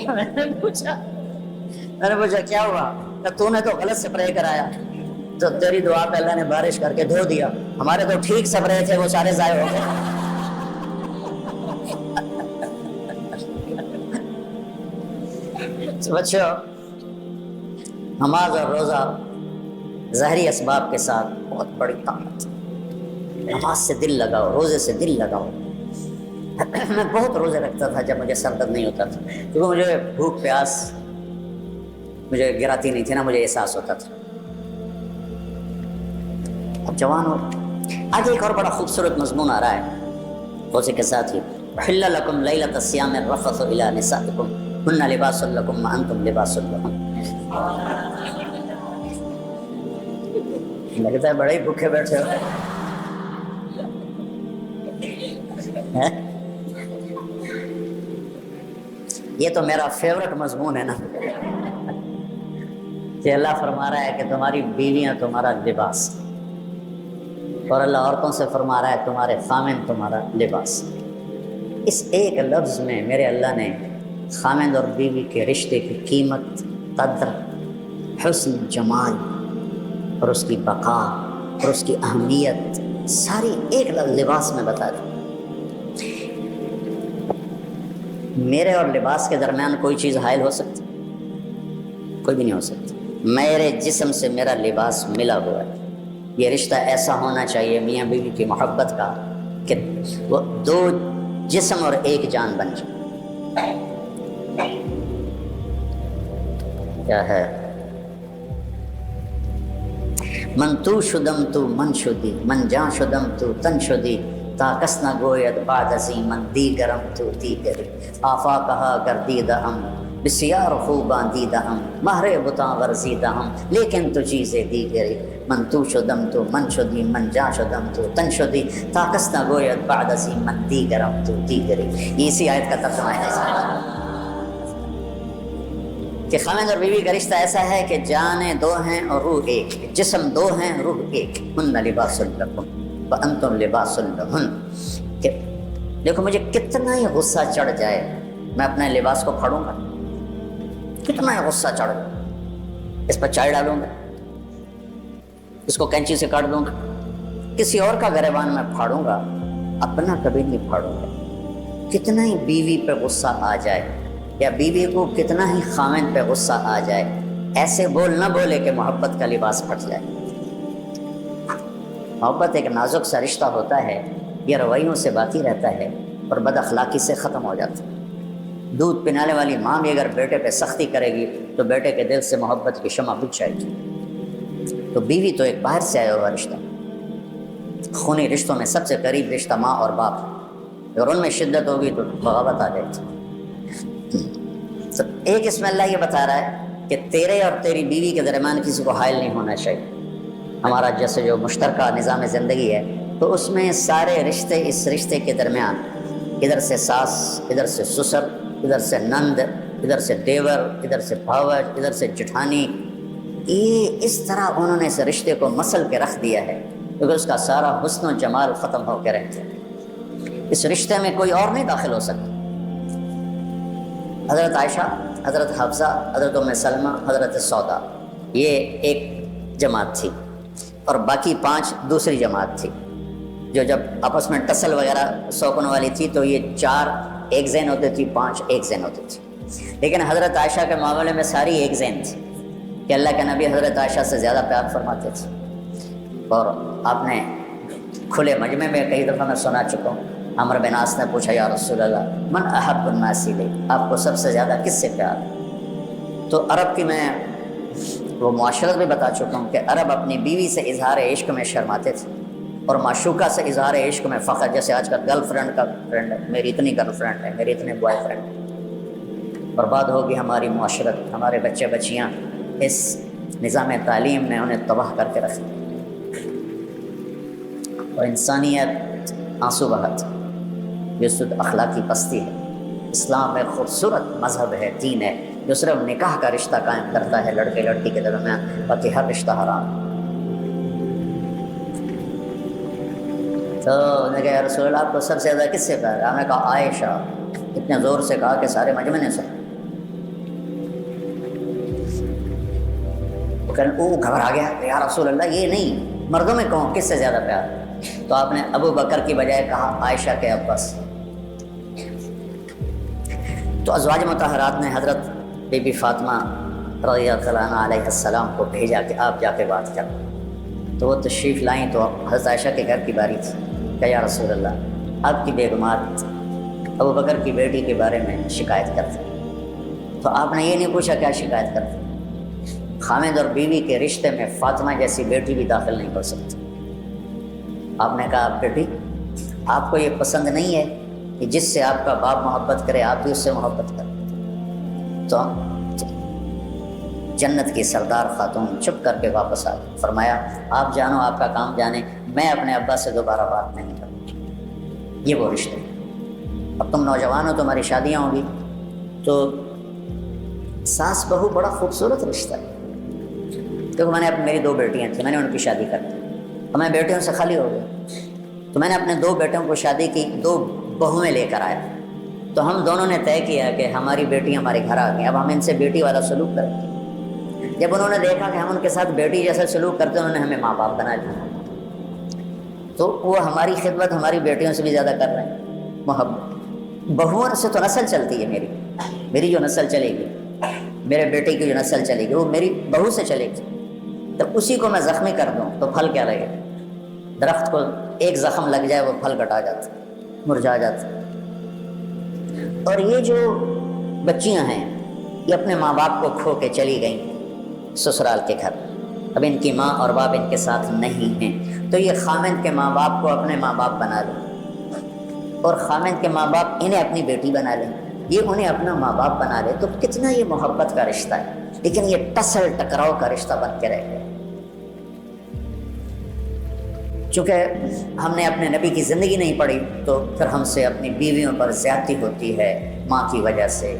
Speaker 1: میں نے پوچھا کیا ہوا؟ کہ تو نے تو غلط سپرے کرایا، تو تیری دعا پہ اللہ نے بارش کر کے دھو دیا، ہمارے تو ٹھیک سپرے تھے وہ سارے ضائع ہو گئے۔ بچوں، نماز اور روزہ ظاہری اسباب کے ساتھ بہت بڑی طاقت ہے۔ نماز سے دل لگاؤ، روزے سے دل لگاؤ۔ میں بہت روزے رکھتا تھا جب مجھے سر درد نہیں ہوتا تھا، کیونکہ مجھے بھوک پیاس مجھے گراتی نہیں تھی نا، مجھے احساس ہوتا تھا۔ اب جوان ہو، آج ایک اور بڑا خوبصورت مضمون آ رہا ہے روزے کے ساتھ ہی، حل لکم لیلۃ الصیام الرفث الی نسائکم ہن لباس لکم وانتم لباس لہن۔ لگتا ہے بڑے ہی بھوکے بیٹھے ہو۔ یہ تو میرا فیورٹ مضمون ہے نا، کہ اللہ فرما رہا ہے کہ تمہاری بیویاں تمہارا لباس، اور اللہ عورتوں سے فرما رہا ہے تمہارے خامن تمہارا لباس۔ اس ایک لفظ میں میرے اللہ نے خامن اور بیوی کے رشتے کی قیمت، قدر، حسن، جمال اور اس کی بقا اور اس کی اہمیت ساری ایک لباس میں بتا دی۔ میرے اور لباس کے درمیان کوئی چیز حائل ہو سکتی؟ کوئی بھی نہیں ہو سکتی۔ میرے جسم سے میرا لباس ملا ہوا ہے۔ یہ رشتہ ایسا ہونا چاہیے میاں بیوی کی محبت کا کہ وہ دو جسم اور ایک جان بن جائے۔ کیا ہے؟ من تو شدم تو من شدی، من جان شدم تو تن شدی، تا کس نہ گوید بعد ازی من دیگرم تو دیگری، آفاقہا گردیدہ ہم بسیار خوباں دیدہ ہم، مہر بتاں ورزیدہ ہم، لیکن تو چیزیں دیگری، من تو شدم تو من شدی، من جان شدم تو تن شدی، تا کس نہ گوید بعد ازی من دیگرم تو دیگری۔ یہ اسی آیت کا ترجمہ ہے کہ خامن اور بیوی کا رشتہ ایسا ہے کہ جانیں دو ہیں اور روح ایک، جسم دو ہیں روح ایک، ہن لباس لکم وانتم لباس لہن۔ کہ دیکھو مجھے کتنا ہی غصہ چڑھ جائے میں اپنے لباس کو پھاڑوں گا، کتنا ہی غصہ چڑھ جائے اس پر چائے ڈالوں گا، اس کو کینچی سے کاٹ دوں گا، کسی اور کا گریبان میں پھاڑوں گا، اپنا کبھی نہیں پھاڑوں گا۔ کتنا ہی بیوی پہ غصہ آ جائے یا بیوی کو کتنا ہی خامن پہ غصہ آ جائے، ایسے بول نہ بولے کہ محبت کا لباس پھٹ جائے۔ محبت ایک نازک سا رشتہ ہوتا ہے، یہ رویوں سے باقی رہتا ہے اور بد اخلاقی سے ختم ہو جاتا ہے۔ دودھ پلانے والی ماں بھی اگر بیٹے پہ سختی کرے گی تو بیٹے کے دل سے محبت کی شمع بجھ جائے گی۔ تو بیوی تو ایک باہر سے آیا ہوا رشتہ، خونی رشتوں میں سب سے قریب رشتہ ماں اور باپ، اگر ان میں شدت ہوگی تو بغاوت آ جائے گی۔ ایک اس میں اللہ یہ بتا رہا ہے کہ تیرے اور تیری بیوی کے درمیان کسی کو حائل نہیں ہونا چاہیے۔ ہمارا جیسے جو مشترکہ نظام زندگی ہے تو اس میں سارے رشتے اس رشتے کے درمیان، ادھر سے ساس، ادھر سے سسر، ادھر سے نند، ادھر سے دیور، ادھر سے بھاوج، ادھر سے جٹھانی، یہ اس طرح انہوں نے اس رشتے کو مسل کے رکھ دیا ہے کیونکہ اس کا سارا حسن و جمال ختم ہو کے رہتے ہیں۔ اس رشتے میں کوئی اور نہیں داخل ہو سکتا۔ حضرت عائشہ، حضرت حفصہ، حضرت ام سلمہ، حضرت سودا، یہ ایک جماعت تھی اور باقی 5 دوسری جماعت تھی، جو جب آپس میں ٹسل وغیرہ سوکن والی تھی تو یہ 4 ایک ذہن ہوتے تھی، 5 ایک ذہن ہوتی تھی۔ لیکن حضرت عائشہ کے معاملے میں ساری ایک ذہن تھی کہ اللہ کے نبی حضرت عائشہ سے زیادہ پیار فرماتے تھے، اور آپ نے کھلے مجمع میں کئی دفعہ میں سنا چکا ہوں، عمرو بن عاص نے پوچھا یا رسول اللہ من احب الناس الیک، آپ کو سب سے زیادہ کس سے پیار ہے؟ تو عرب کی میں وہ معاشرت بھی بتا چکا ہوں کہ عرب اپنی بیوی سے اظہار عشق میں شرماتے تھے، اور معشوقہ سے اظہار عشق میں فخر، جیسے آج کل گرل فرینڈ کا فرینڈ ہے، میری اتنی گرل فرینڈ ہے، میری اتنے بوائے فرینڈ. برباد ہوگی ہماری معاشرت، ہمارے بچے بچیاں. اس نظام تعلیم نے انہیں تباہ کر کے رکھ دیا، اور انسانیت آنسو بہت یہ سود اخلاقی پستی ہے. اسلام ایک خوبصورت مذہب ہے، دین ہے، جو صرف نکاح کا رشتہ قائم کرتا ہے لڑکے لڑکی کے درمیان، باقی ہر رشتہ حرام. تو نے کہا یا رسول اللہ آپ کو سب سے زیادہ کس سے پیار ہے؟ ہمیں کہا عائشہ. اتنے زور سے کہا کہ سارے مجمع نے سنا. وہ گھبرا گیا کہ یا رسول اللہ یہ نہیں، مردوں میں کہوں کس سے زیادہ پیار؟ تو آپ نے ابو بکر کی بجائے کہا عائشہ کے عباس. تو ازواج مطہرات نے حضرت بی بی فاطمہ رضی اللہ عنہ علیہ السلام کو بھیجا کہ آپ جا کے بات کریں. تو وہ تشریف لائیں تو حضرت عائشہ کے گھر کی باری تھی کہ یا رسول اللہ آپ کی بیگمات ابو بکر کی بیٹی کے بارے میں شکایت کرتے. تو آپ نے یہ نہیں پوچھا کیا شکایت کرتے. خامد اور بیوی کے رشتے میں فاطمہ جیسی بیٹی بھی داخل نہیں کر سکتی. آپ نے کہا بیٹی آپ کو یہ پسند نہیں ہے کہ جس سے آپ کا باپ محبت کرے آپ بھی اس سے محبت کریں؟ تو جنت کی سردار خاتون چپ کر کے واپس آ گئی. فرمایا آپ جانو آپ کا کام جانے، میں اپنے ابا سے دوبارہ بات نہیں کروں. یہ وہ رشتے. اب تم نوجوان ہو، تمہاری شادیاں ہوں گی، تو ساس بہو بڑا خوبصورت رشتہ ہے. دیکھو میں نے میری 2 بیٹیاں تھیں، میں نے ان کی شادی کر دی، اور میں بیٹیوں سے خالی ہو گیا. تو میں نے اپنے 2 بیٹوں کو شادی کی، 2 بہویں لے کر آیا. تو ہم دونوں نے طے کیا کہ ہماری بیٹی ہمارے گھر آ گئی، اب ہم ان سے بیٹی والا سلوک کریں. جب انہوں نے دیکھا کہ ہم ان کے ساتھ بیٹی جیسا سلوک کرتے، انہوں نے ہمیں ماں باپ بنا لیا. تو وہ ہماری خدمت ہماری بیٹیوں سے بھی زیادہ کر رہے ہیں. محبت بہوؤں سے تو نسل چلتی ہے، میری جو نسل چلے گی، میرے بیٹے کی جو نسل چلے گی وہ میری بہو سے چلے گی. تو اسی کو میں زخمی کر دوں تو پھل کیا لگے؟ درخت کو ایک زخم لگ جائے وہ پھل کٹا جاتا، مرجھا جاتا. اور یہ جو بچیاں ہیں یہ اپنے ماں باپ کو کھو کے چلی گئیں سسرال کے گھر. اب ان کی ماں اور باپ ان کے ساتھ نہیں ہیں، تو یہ خامند کے ماں باپ کو اپنے ماں باپ بنا لیں، اور خامند کے ماں باپ انہیں اپنی بیٹی بنا لیں، یہ انہیں اپنا ماں باپ بنا لے. تو کتنا یہ محبت کا رشتہ ہے، لیکن یہ ٹسل ٹکراؤ کا رشتہ بن کے رہ گیا. چونکہ ہم نے اپنے نبی کی زندگی نہیں پڑھی، تو پھر ہم سے اپنی بیویوں پر زیادتی ہوتی ہے، ماں کی وجہ سے،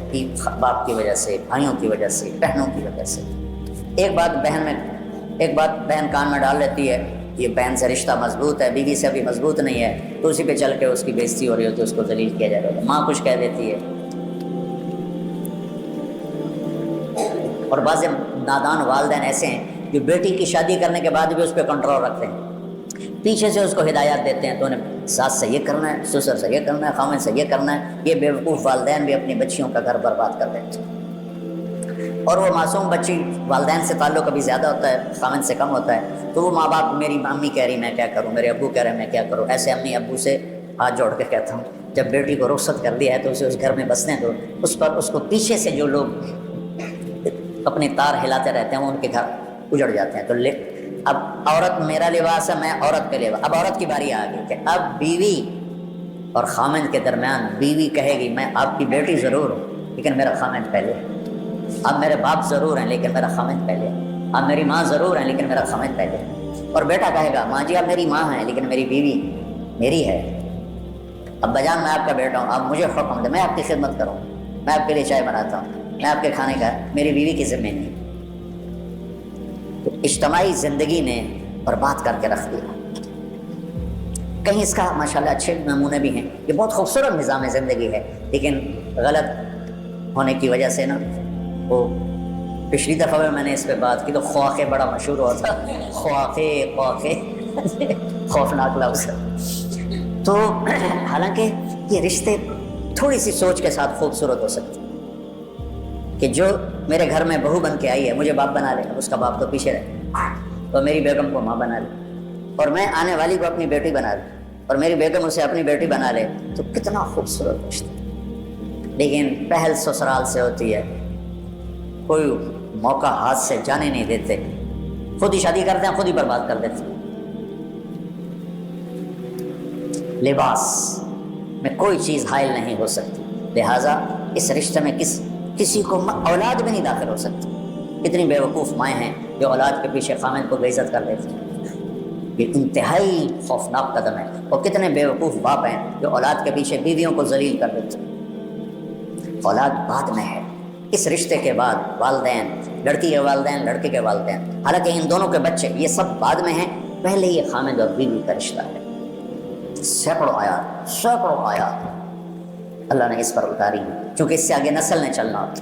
Speaker 1: باپ کی وجہ سے، بھائیوں کی وجہ سے، بہنوں کی وجہ سے. ایک بات بہن کان میں ڈال لیتی ہے، یہ بہن سے رشتہ مضبوط ہے، بیوی سے ابھی مضبوط نہیں ہے، تو اسی پہ چل کے اس کی بےزتی ہو رہی ہوتی ہے، اس کو ذلیل کیا جا رہا ہے. ماں کچھ کہہ دیتی ہے. اور بعض نادان والدین ایسے ہیں جو بیٹی کی شادی کرنے کے بعد بھی اس پہ کنٹرول رکھتے ہیں، پیچھے سے اس کو ہدایات دیتے ہیں، تو انہیں ساس سے یہ کرنا ہے، سسر سے یہ کرنا ہے، خامن سے یہ کرنا ہے. یہ بیوقوف والدین بھی اپنی بچیوں کا گھر برباد کر دیتے ہیں. اور وہ معصوم بچی والدین سے تعلق کبھی زیادہ ہوتا ہے، خامن سے کم ہوتا ہے، تو وہ ماں باپ، میری امی کہہ رہی میں کیا کروں، میرے ابو کہہ رہے میں کیا کروں. ایسے امی ابو سے ہاتھ جوڑ کے کہتا ہوں جب بیٹی کو رخصت کر دیا ہے تو اسے اس گھر میں بسنے دو. اس کو پیچھے سے جو لوگ اپنے تار ہلاتے رہتے ہیں وہ ان کے گھر اجڑ جاتے ہیں. تو اب عورت میرا لباس ہے، میں عورت کا لباس. اب عورت کی باری آ گئی کہ اب بیوی اور خامند کے درمیان بیوی کہے گی میں آپ کی بیٹی ضرور ہوں لیکن میرا خامند پہلے. اب میرے باپ ضرور ہیں لیکن میرا خامند پہلے. اب میری ماں ضرور ہیں لیکن میرا خامند پہلے. اور بیٹا کہے گا ماں جی آپ میری ماں ہیں لیکن میری بیوی میری ہے. ابا جان میں آپ کا بیٹا ہوں، آپ مجھے حکم دیں، میں آپ کی خدمت کروں، میں آپ کے لیے چائے بناتا ہوں، میں آپ کے کھانے کا، میری بیوی کی ذمہ نہیں. تو اجتماعی زندگی نے برباد کر کے رکھ دیا. کہیں اس کا ماشاءاللہ اچھے نمونے بھی ہیں، یہ بہت خوبصورت نظام زندگی ہے، لیکن غلط ہونے کی وجہ سے نا، وہ پچھلی دفعہ میں نے اس پہ بات کی تو خواخے بڑا مشہور ہوا تھا، خواخے خوفناک لفظ. تو حالانکہ یہ رشتے تھوڑی سی سوچ کے ساتھ خوبصورت ہو سکتے کہ جو میرے گھر میں بہو بن کے آئی ہے مجھے باپ بنا لے، اس کا باپ تو پیچھے رہے، اور میری بیگم کو ماں بنا لے، اور میں آنے والی کو اپنی بیٹی بنا لوں، اور میری بیگم اسے اپنی بیٹی بنا لے، تو کتنا خوبصورت رشتہ. لیکن پہل سسرال سے ہوتی ہے، کوئی موقع ہاتھ سے جانے نہیں دیتے، خود ہی شادی کرتے ہیں، خود ہی برباد کر دیتے ہیں. لباس میں کوئی چیز حائل نہیں ہو سکتی، لہٰذا اس رشتے میں کسی کو اولاد بھی نہیں داخل ہو سکتی۔ کتنی بیوقوف مائیں ہیں جو اولاد کے پیچھے خامد کو بے عزت کر دیتی ہیں، یہ انتہائی خوفناک قدم ہے۔ اور کتنے بیوقوف باپ ہیں جو اولاد کے پیچھے بیویوں کو ذلیل کر دیتے ہیں۔ اولاد بعد میں ہے، اس رشتے کے بعد والدین، لڑکی کے والدین، لڑکے کے والدین، حالانکہ ان دونوں کے بچے یہ سب بعد میں ہیں، پہلے یہ خامد اور بیوی کا رشتہ ہے۔ سینکڑوں آیات اللہ نے اس پر اتاری ہے، چونکہ اس سے آگے نسل نے چلنا ہوتا۔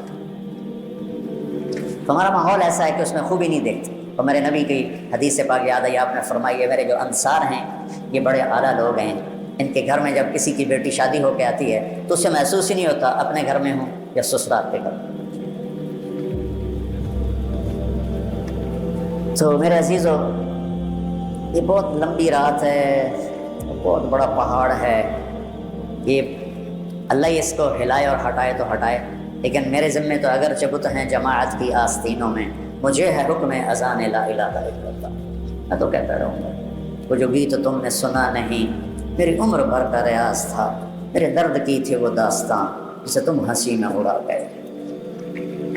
Speaker 1: تو ہمارا ماحول ایسا ہے کہ اس میں خوبی نہیں دیکھتے۔ اور میرے نبی کی حدیث پاک یاد آئی، آپ نے فرمائی ہے میرے جو انصار ہیں یہ بڑے اعلیٰ لوگ ہیں، ان کے گھر میں جب کسی کی بیٹی شادی ہو کے آتی ہے تو اسے محسوس ہی نہیں ہوتا اپنے گھر میں ہوں یا سسرال کے گھر میں۔ تو میرے عزیزو، یہ بہت لمبی رات ہے، بہت بڑا پہاڑ ہے، یہ اللہ ہی اس کو ہلائے اور ہٹائے تو ہٹائے، لیکن میرے ذمے تو اگرچہ بت ہیں جماعت کی آستینوں میں، مجھے ہے حکم اذان لا الہ الا اللہ۔ میں تو کہتا رہوں گا وہ جو گیت تم نے سنا نہیں، میری عمر بھر کا ریاض تھا، میرے درد کی تھی وہ داستان جسے تم ہنسی میں اڑا گئے۔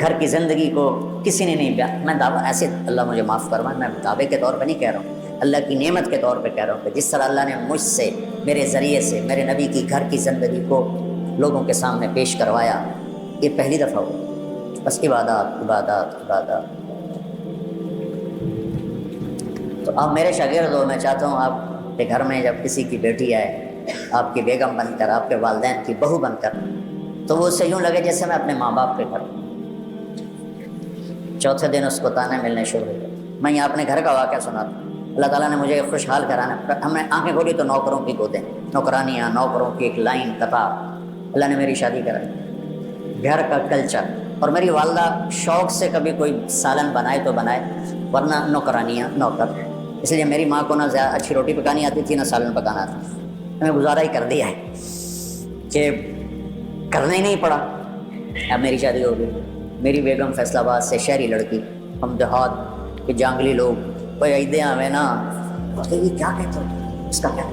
Speaker 1: گھر کی زندگی کو کسی نے نہیں بیان، میں دعویٰ ایسے اللہ مجھے معاف فرمائے، میں دعوے کے طور پہ نہیں کہہ رہا ہوں، اللہ کی نعمت کے طور پہ کہہ رہا ہوں کہ جس طرح اللہ نے مجھ سے، میرے ذریعے سے، میرے نبی کی گھر کی زندگی کو لوگوں کے سامنے پیش کروایا، یہ پہلی دفعہ ہو۔ بس عبادات عبادات عبادات۔ تو آپ میرے شاگرد ہو، میں چاہتا ہوں آپ کے گھر میں جب کسی کی بیٹی آئے آپ کی بیگم بن کر، آپ کے والدین کی بہو بن کر، تو وہ اسے یوں لگے جیسے میں اپنے ماں باپ کے گھر ہوں۔ چوتھے دن اس کو تانے ملنے شروع ہو گئے۔ میں یہ اپنے گھر کا واقعہ سناتا ہوں۔ اللہ تعالیٰ نے مجھے خوشحال کرانا، ہم نے آنکھیں کھولی تو نوکروں کی گودیں، نوکرانیاں، نوکروں کی ایک لائن قطار۔ اللہ نے میری شادی کرائی، گھر کا کلچر، اور میری والدہ شوق سے کبھی کوئی سالن بنائے تو بنائے، ورنہ نوکرانیاں، نوکر۔ اس لیے میری ماں کو نہ زیادہ اچھی روٹی پکانی آتی تھی نہ سالن پکانا آتا تھا، ہمیں گزارا ہی کر دیا ہے کہ کرنا ہی نہیں پڑا۔ اب میری شادی ہو گئی، میری بیگم فیصل آباد سے، شہری لڑکی، ہم دیہات کے جانگلی لوگ، کوئی عیدیں آوے نا، یہ کیا کہتے ہو، اس کا کیا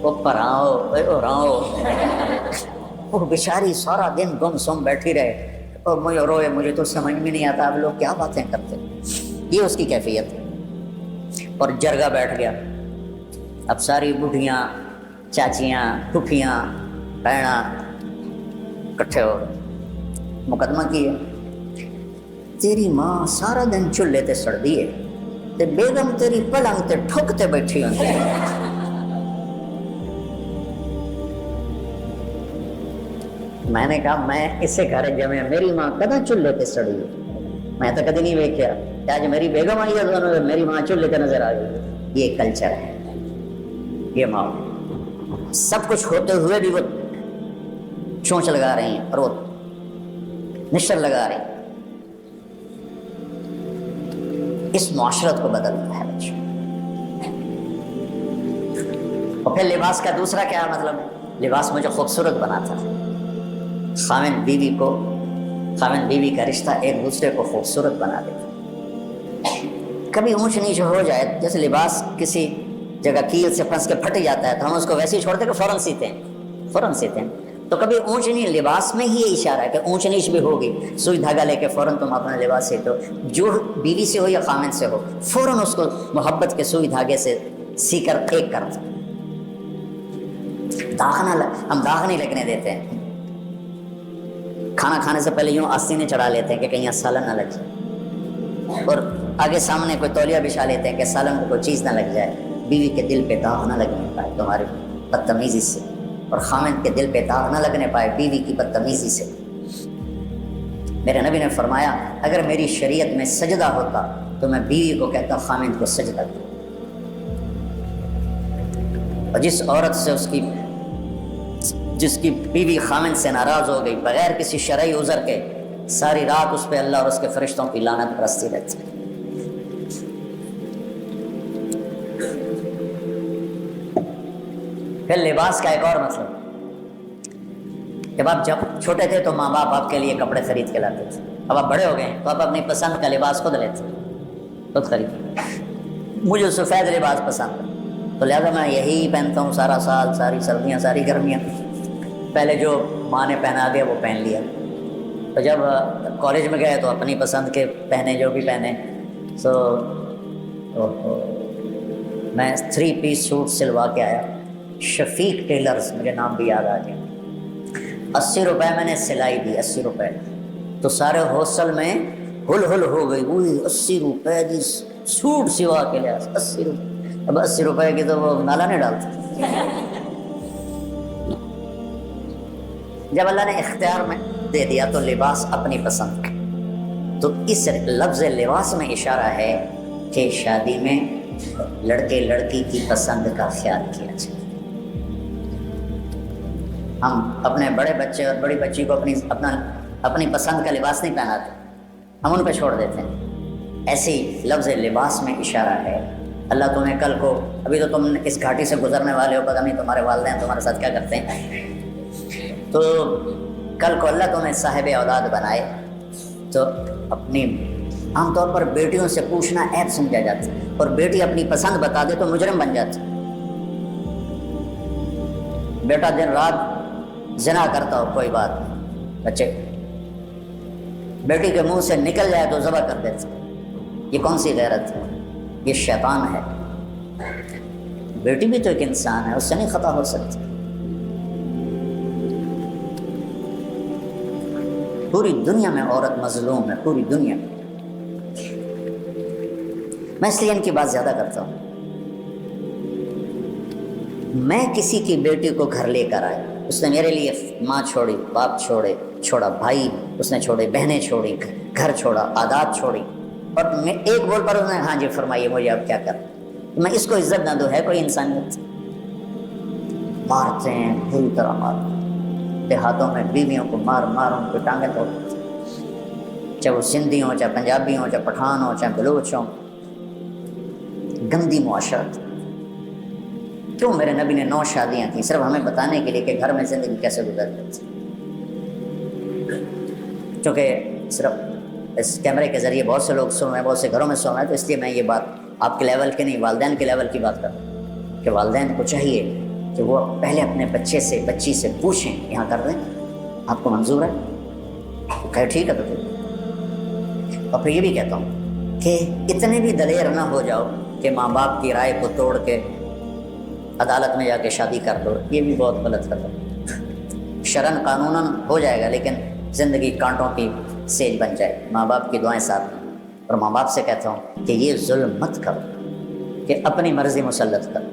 Speaker 1: وہ پراؤ راؤ، وہ بیچاری سارا دن گم سم بیٹھی رہے اور مجھے روئے، مجھے تو سمجھ میں نہیں آتا اب لوگ کیا باتیں کرتے۔ یہ اس کی کیفیت ہے۔ اور جرگہ بیٹھ گیا، اب ساری بڈھیاں، چاچیاں، پھوپھیاں، بہنا اکٹھے ہو مقدمہ کیا، تیری ماں سارا دن چولہے تے سڑ دیے تے بیگم تیری پلنگ تے ٹھکتے بیٹھی ہوندی ہے۔ میں نے کہا میں اسے گھر جمع میری ماں کداں چولہے تے سڑی ہے، میں تو کدی نہیں ویکھیا کہ آج میری بیگم آئی ہے تو میری ماں چولہے تے نظر آ گئی۔ یہ کلچر ہے، یہ ماں سب کچھ ہوتے ہوئے بھی وہ چونچ لگا رہی ہیں اور وہ نشر لگا رہی ہیں۔ اس معاشرت کو بدلنا ہے بچوں۔ اور پھر لباس کا دوسرا کیا مطلب ہے؟ لباس مجھے خوبصورت بناتا ہے۔ خاوند بیوی کا رشتہ ایک دوسرے کو خوبصورت بنا دیتا ہے۔ کبھی اونچ نیچ ہو جائے، جیسے لباس کسی جگہ کیل سے پھنس کے پھٹ جاتا ہے تو ہم اس کو ویسے ہی چھوڑتے کہ فوراً سیتے ہیں۔ تو کبھی اونچ نیچ لباس میں ہی یہ اشارہ ہے کہ اونچ نیچ بھی ہوگی، سوئی دھاگا لے کے فوراً تم اپنا لباس سیتے ہو، جو بیوی سے ہو یا خاوند سے ہو، فوراً اس کو محبت کے سوئی دھاگے سے سی کر ایک کر دو۔ ہم داغ نہیں لگنے دیتے ہیں، کھانا کھانے سے پہلے یوں آستینیں چڑھا لیتے ہیں کہ کہیں سالن نہ لگ جائے، اور آگے سامنے کوئی تولیہ بچھا لیتے ہیں کہ سالن کو کوئی چیز نہ لگ جائے، بیوی کے دل پہ داغ نہ لگنے پائے تمہاری بدتمیزی سے، اور خاوند کے دل پہ داغ نہ لگنے پائے بیوی کی بدتمیزی سے۔ میرے نبی نے فرمایا اگر میری شریعت میں سجدہ ہوتا تو میں بیوی کو کہتا خاوند کو سجدہ دو۔ اور جس عورت سے جس کی بیوی خاوند سے ناراض ہو گئی بغیر کسی شرعی عذر کے، ساری رات اس پہ اللہ اور اس کے فرشتوں کی لعنت برستی رہتی۔ پھر لباس کا ایک اور مطلب، جب آپ چھوٹے تھے تو ماں باپ آپ کے لیے کپڑے خرید کے لاتے تھے، اب آپ بڑے ہو گئے تو آپ اپنی پسند کا لباس خود لیتے، خود خرید۔ مجھے سفید لباس پسند ہے، تو لہٰذا میں یہی پہنتا ہوں سارا سال، ساری سردیاں، ساری گرمیاں. پہلے جو ماں نے پہنا دیا وہ پہن لیا. تو جب کالج میں گئے تو اپنی پسند کے پہنے، جو بھی پہنے. سو میں 3 پیس سوٹ سلوا کے آیا. شفیق ٹیلرز، مجھے نام بھی یاد آ گیا. 80 روپے میں نے سلائی دی، 80 روپے. تو سارے ہاسٹل میں ہل ہل ہو گئی، وہی 80 روپے کی سوٹ سوا کے لیا. 80 روپے. اب 80 روپے کی تو وہ نالا نہیں ڈالتا. جب اللہ نے اختیار میں دے دیا تو لباس اپنی پسند کا. تو اس لفظ لباس میں اشارہ ہے کہ شادی میں لڑکے لڑکی کی پسند کا خیال کیا جائے. ہم اپنے بڑے بچے اور بڑی بچی کو اپنی پسند کا لباس نہیں پہناتے، ہم ان پہ چھوڑ دیتے ہیں. ایسی لفظ لباس میں اشارہ ہے. اللہ تمہیں کل کو، ابھی تو تم اس گھاٹی سے گزرنے والے ہو، پتہ نہیں تمہارے والدین تمہارے ساتھ کیا کرتے ہیں. تو کل کو اللہ تمہیں صاحب اولاد بنائے تو اپنی، عام طور پر بیٹیوں سے پوچھنا عیب سمجھا جاتا ہے، اور بیٹی اپنی پسند بتا دے تو مجرم بن جاتی. بیٹا دن رات زنا کرتا ہو کوئی بات نہیں، بچے بیٹی کے منہ سے نکل جائے تو ذبح کر دیتے. یہ کون سی غیرت ہے؟ یہ شیطان ہے. بیٹی بھی تو ایک انسان ہے، اس سے نہیں خطا ہو سکتی. پوری دنیا میں عورت مظلوم ہے، پوری دنیا میں. میں اس لیے ان کی بات زیادہ کرتا ہوں. میں کسی کی بیٹی کو گھر لے کر آیا، اس نے میرے لیے ماں چھوڑی، باپ چھوڑا، بھائی اس نے چھوڑے، بہنیں چھوڑی، گھر چھوڑا، عادات چھوڑی، اور میں ایک بول پر انہوں نے ہاں جی فرمائیے مجھے اب کیا کر. میں اس کو عزت نہ دوں؟ ہے کوئی انسانیت؟ مارتے ہیں، بری طرح مارتے ہیں. دیہاتوں میں بیویوں کو مار مار ان کو ٹانگیں توڑ دیتے ہیں، چاہے وہ سندھی ہوں، چاہے پنجابی ہوں، چاہے پٹھان ہوں، چاہے بلوچ ہوں. گندی معاشرت. کیوں میرے نبی نے 9 شادیاں کی؟ صرف ہمیں بتانے کے لیے کہ گھر میں زندگی کیسے گزر جاتی. چونکہ صرف اس کیمرے کے ذریعے بہت سے لوگ سن رہے ہیں، بہت سے گھروں میں سن رہے ہیں، تو اس لیے میں یہ بات آپ کے لیول کے نہیں، والدین کے لیول کی بات کر رہا ہوں کہ والدین کو چاہیے کہ وہ پہلے اپنے بچے سے، بچی سے پوچھیں یہاں کر دیں آپ کو منظور ہے؟ کہ ٹھیک ہے تو ٹھیک. اور پھر یہ بھی کہتا ہوں کہ اتنے بھی دلیر نہ ہو جاؤ کہ ماں باپ کی رائے کو توڑ کے عدالت میں جا کے شادی کر دو. یہ بھی بہت غلط قدم. شرعاً قانوناً ہو جائے گا لیکن زندگی کانٹوں کی سیج بن جائے. ماں باپ کی دعائیں ساتھ ہیں. اور ماں باپ سے کہتا ہوں کہ یہ ظلم مت کرو کہ اپنی مرضی مسلط کرو.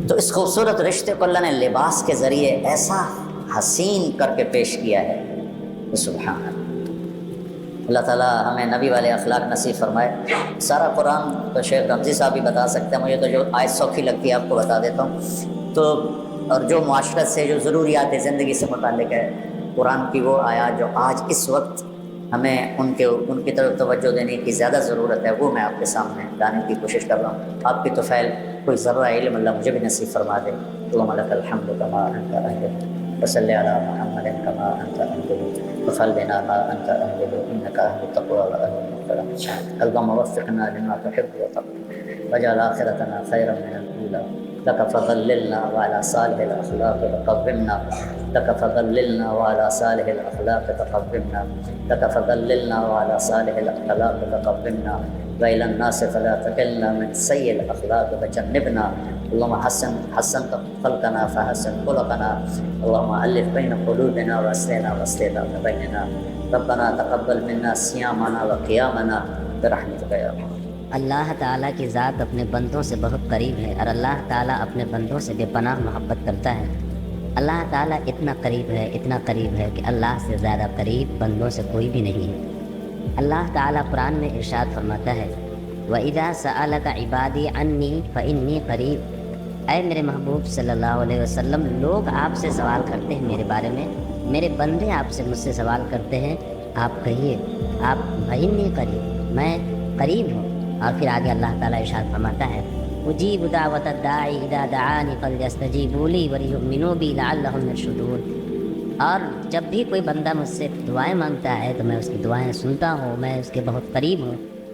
Speaker 1: تو اس خوبصورت رشتے کو اللہ نے لباس کے ذریعے ایسا حسین کر کے پیش کیا ہے. سبحان اللہ. اللہ تعالیٰ ہمیں نبی والے اخلاق نصیب فرمائے. سارا قرآن تو شیخ رمضی صاحب بھی بتا سکتے ہیں، مجھے تو جو آیت سوکھی لگتی ہے آپ کو بتا دیتا ہوں. تو اور جو معاشرت سے، جو ضروریات زندگی سے متعلق ہے قرآن کی، وہ آیات جو آج اس وقت ہمیں ان کی طرف توجہ دینے کی زیادہ ضرورت ہے، وہ میں آپ کے سامنے لانے کی کوشش کر رہا ہوں. آپ کی توفیل کوئی ذرہ علم اللہ مجھے بھی نصیب فرما دے. اللہم لک الحمد کما انت اہل، وصلی علی محمد کما انت اہل، وخلنا ما انت اہل انک اہل التقوی واہل المغفرۃ. اللہم وفقنا لما تحب وترضى واجعل آخرتنا خیرا من الاولى. لك فضللنا وعلى صالح الأخلاق تقومنا، لك فضللنا وعلى صالح الأخلاق تقومنا، لك فضللنا وعلى صالح الأخلاق تقومنا، وإلى الناس فلا تكلنا من سيء الأخلاق وجنبنا. اللهم حسن خلقنا فحسن خلقنا، اللهم ألف بين قلوبنا وأصلحنا واصلح بيننا. ربنا تقبل منا صيامنا وقيامنا برحمتك يا رب.
Speaker 2: اللہ تعالیٰ کی ذات اپنے بندوں سے بہت قریب ہے، اور اللہ تعالیٰ اپنے بندوں سے بے پناہ محبت کرتا ہے. اللہ تعالیٰ اتنا قریب ہے، اتنا قریب ہے کہ اللہ سے زیادہ قریب بندوں سے کوئی بھی نہیں ہے. اللہ تعالیٰ قرآن میں ارشاد فرماتا ہے وَإِذَا سَأَلَكَ عِبَادِي عَنِّي فَإِنِّي قَرِيب. اے میرے محبوب صلی اللہ علیہ وسلم، لوگ آپ سے سوال کرتے ہیں میرے بارے میں، میرے بندے آپ سے مجھ سے سوال کرتے ہیں، آپ کہیے آپ فَإِنِّي قَرِيب، میں قریب ہوں. اور پھر آگے اللہ تعالیٰ ارشاد فرماتا ہے اجیب دعوت الداعی اذا دعانی فلیستجیبوا لی ولیؤمنوا بی لعلہم یرشدون. اور جب بھی کوئی بندہ مجھ سے دعائیں مانگتا ہے تو میں اس کی دعائیں سنتا ہوں، میں اس کے بہت قریب ہوں.